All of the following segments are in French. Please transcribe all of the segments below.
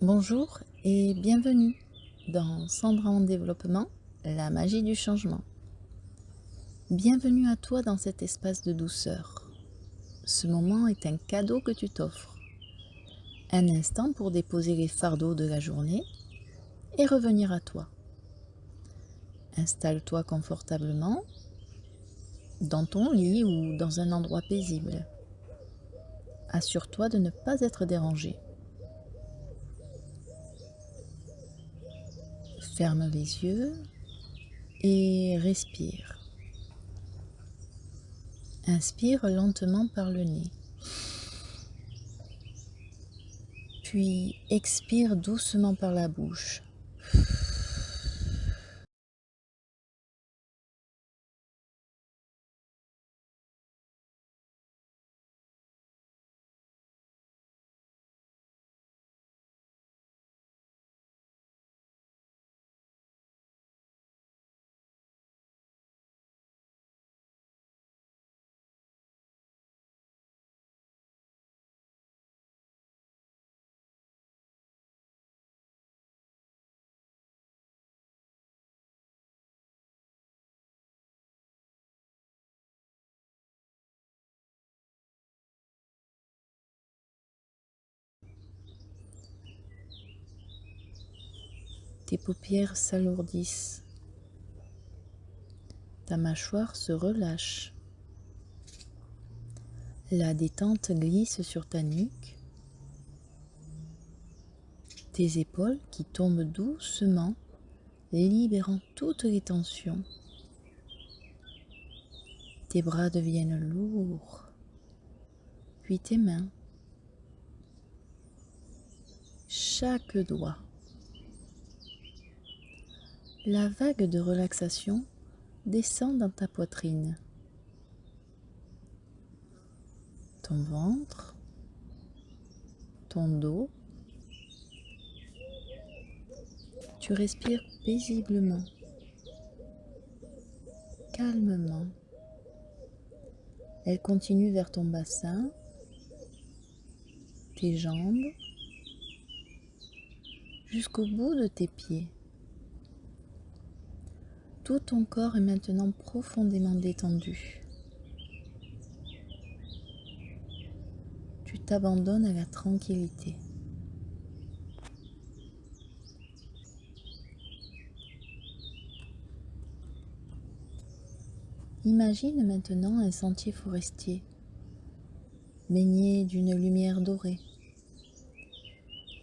Bonjour et bienvenue dans Sandra en développement, la magie du changement. Bienvenue à toi dans cet espace de douceur. Ce moment est un cadeau que tu t'offres. Un instant pour déposer les fardeaux de la journée et revenir à toi. Installe-toi confortablement dans ton lit ou dans un endroit paisible. Assure-toi de ne pas être dérangé. Ferme les yeux et respire. Inspire lentement par le nez. Puis expire doucement par la bouche. Tes paupières s'alourdissent. Ta mâchoire se relâche. La détente glisse sur ta nuque. Tes épaules qui tombent doucement, libérant toutes les tensions. Tes bras deviennent lourds. Puis tes mains. Chaque doigt. La vague de relaxation descend dans ta poitrine. Ton ventre, ton dos. Tu respires paisiblement, calmement. Elle continue vers ton bassin, tes jambes, jusqu'au bout de tes pieds. Tout ton corps est maintenant profondément détendu. Tu t'abandonnes à la tranquillité. Imagine maintenant un sentier forestier, baigné d'une lumière dorée.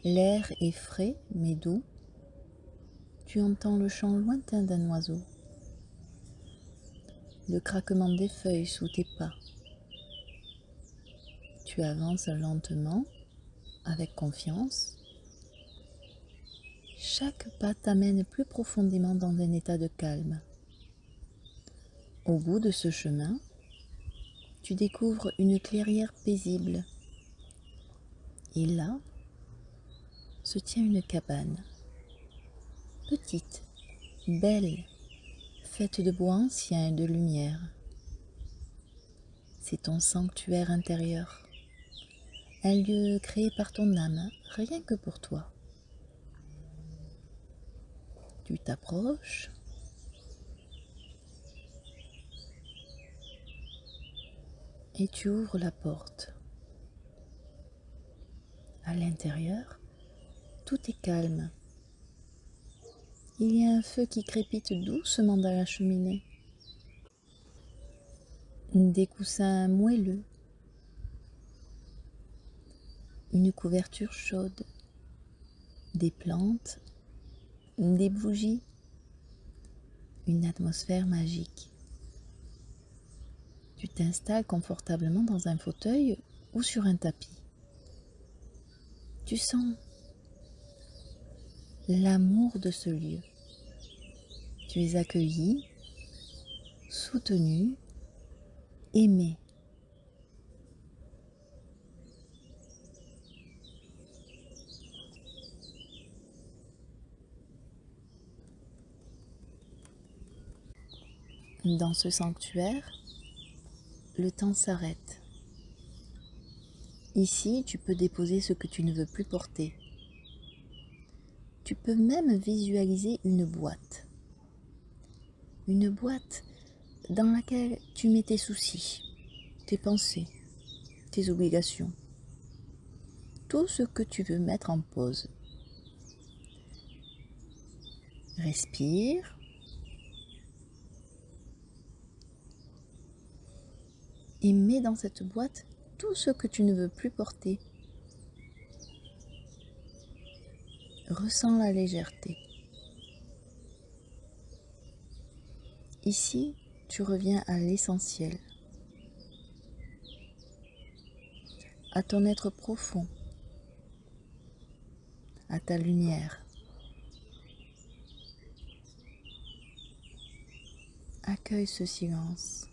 L'air est frais mais doux. Tu entends le chant lointain d'un oiseau, le craquement des feuilles sous tes pas. Tu avances lentement, avec confiance. Chaque pas t'amène plus profondément dans un état de calme. Au bout de ce chemin, tu découvres une clairière paisible. Et là, se tient une cabane. Petite, belle, faite de bois ancien et de lumière. C'est ton sanctuaire intérieur. Un lieu créé par ton âme, rien que pour toi. Tu t'approches. Et tu ouvres la porte. À l'intérieur, tout est calme. Il y a un feu qui crépite doucement dans la cheminée. Des coussins moelleux. Une couverture chaude. Des plantes. Des bougies. Une atmosphère magique. Tu t'installes confortablement dans un fauteuil ou sur un tapis. Tu sens l'amour de ce lieu. Tu es accueilli, soutenu, aimé. Dans ce sanctuaire, le temps s'arrête. Ici, tu peux déposer ce que tu ne veux plus porter. Tu peux même visualiser une boîte. Une boîte dans laquelle tu mets tes soucis, tes pensées, tes obligations, tout ce que tu veux mettre en pause. Respire et mets dans cette boîte tout ce que tu ne veux plus porter. Ressens la légèreté. Ici, tu reviens à l'essentiel, à ton être profond, à ta lumière. Accueille ce silence.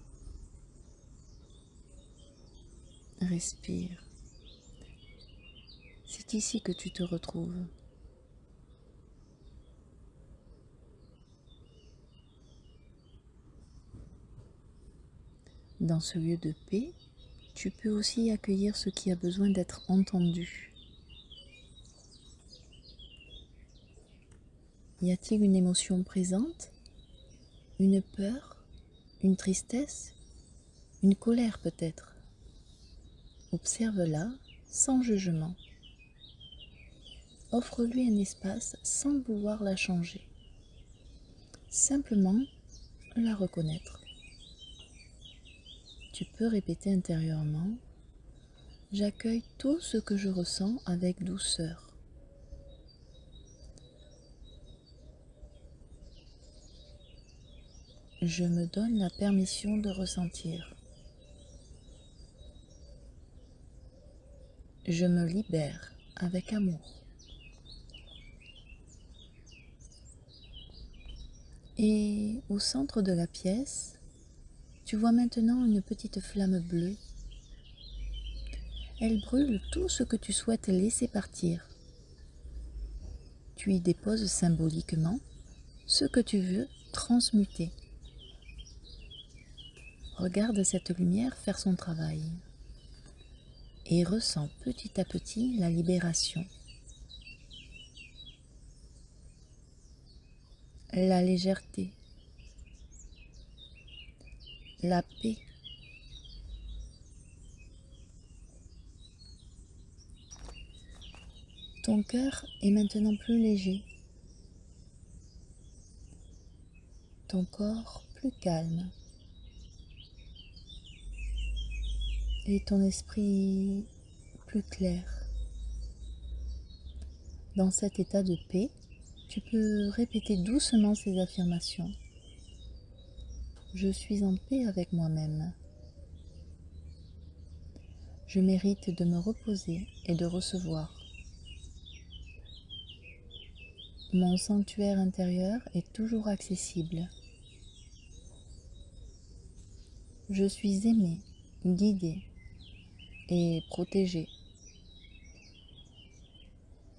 Respire. C'est ici que tu te retrouves. Dans ce lieu de paix, tu peux aussi accueillir ce qui a besoin d'être entendu. Y a-t-il une émotion présente? Une peur? Une tristesse? Une colère peut-être? Observe-la sans jugement. Offre-lui un espace sans vouloir la changer. Simplement la reconnaître. Tu peux répéter intérieurement: j'accueille tout ce que je ressens avec douceur. Je me donne la permission de ressentir. Je me libère avec amour. Et au centre de la pièce, tu vois maintenant une petite flamme bleue. Elle brûle tout ce que tu souhaites laisser partir. Tu y déposes symboliquement ce que tu veux transmuter. Regarde cette lumière faire son travail et ressens petit à petit la libération, la légèreté, la paix. Ton cœur est maintenant plus léger, ton corps plus calme et ton esprit plus clair. Dans cet état de paix, tu peux répéter doucement ces affirmations. Je suis en paix avec moi-même. Je mérite de me reposer et de recevoir. Mon sanctuaire intérieur est toujours accessible. Je suis aimé, guidé et protégé.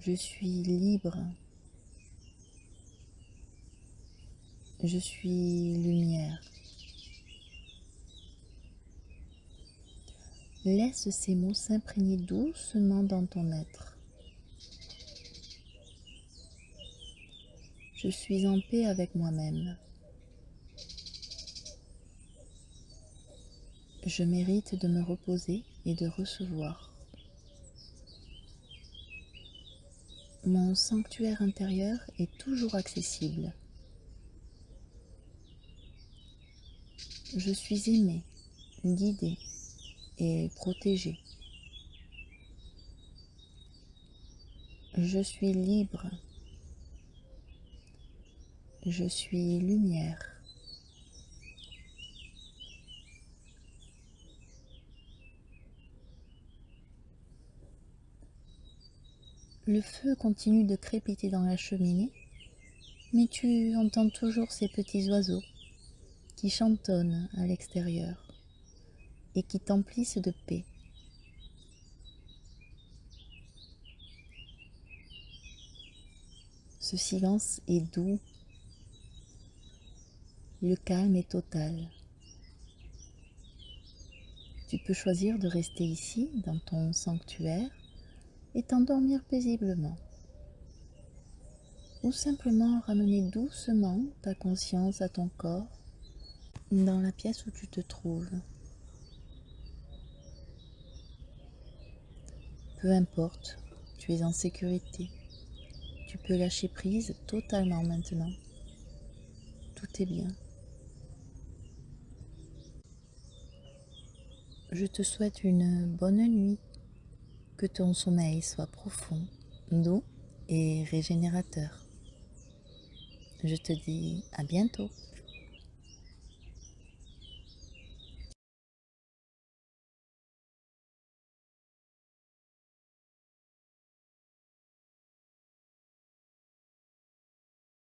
Je suis libre. Je suis lumière. Laisse ces mots s'imprégner doucement dans ton être. Je suis en paix avec moi-même. Je mérite de me reposer et de recevoir. Mon sanctuaire intérieur est toujours accessible. Je suis aimé, guidé et protégé. Je suis libre. Je suis lumière. Le feu continue de crépiter dans la cheminée, mais tu entends toujours ces petits oiseaux qui chantonnent à l'extérieur et qui t'emplissent de paix. Ce silence est doux, le calme est total. Tu peux choisir de rester ici, dans ton sanctuaire, et t'endormir paisiblement. ou simplement ramener doucement ta conscience à ton corps dans la pièce où tu te trouves. Peu importe, tu es en sécurité. Tu peux lâcher prise totalement maintenant. Tout est bien. Je te souhaite une bonne nuit, que ton sommeil soit profond, doux et régénérateur. Je te dis à bientôt.